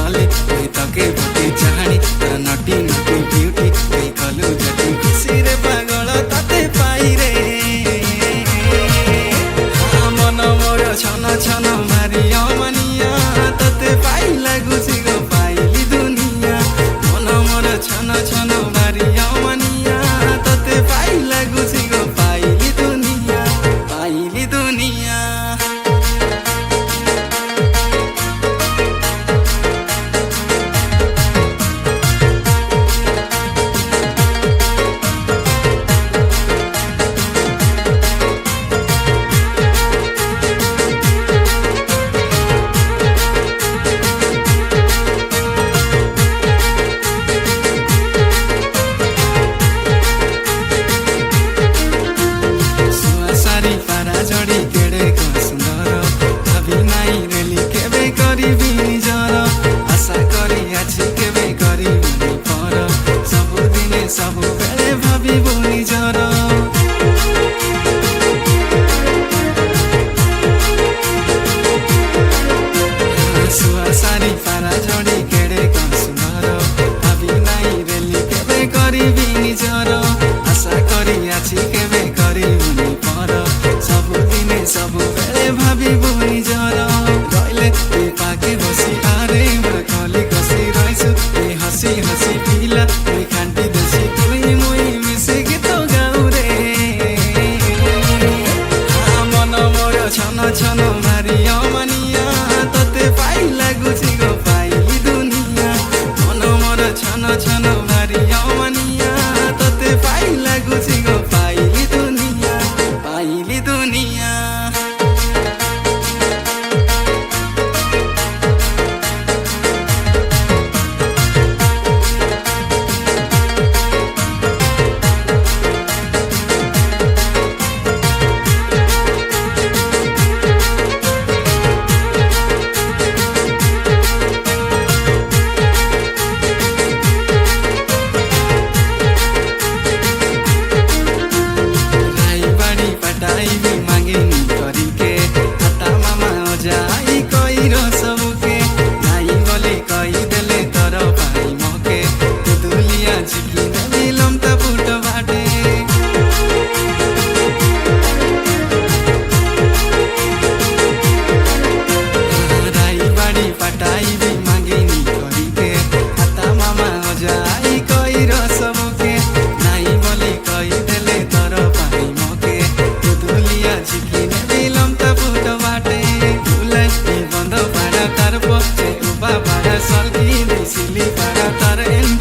लॉली कोई तके बटी चाहनी तर नटी नटी ब्यूटी कोई कलू जटी खुशी रे पागल ताते पाई रे मन मोर छन छन भारी अमनिया ताते पाई लागुची गो पाइली दुनिया मन मोर छन छन भारी अमनिया ताते पाई लागुची गो पाइली दुनिया पाइली दुनिया। जड़ी केड़े को सुंदर भाभी नाई रेली केबे करिबी निजर आशा करी आछि केबे करिबी पर सबु दिने सबु बेले भाबिबो निजर सुआ सारी पारा जड़ी केड़े को सुंदर भाभी नाई रेली केबे करिबी निजर आशा करी आछि केबे करिबी पर सबु दिने सबु बेले भाबिबो निजर रहिले ए पाके बसी आरे मोर कली कसी रहिछु ए हसी हसी पिला ए खान्टी देसी तुई मुई मिसे गीत गाउ रे मन मोर छन छन भारी अमनिया तते पाइ लागुची गो पाइली दुनिया मन मोर छन छन भारी अमनिया तते पाइ लागुची गो पाइली दुनिया पाइली दुनिया। Salki de sili para tar en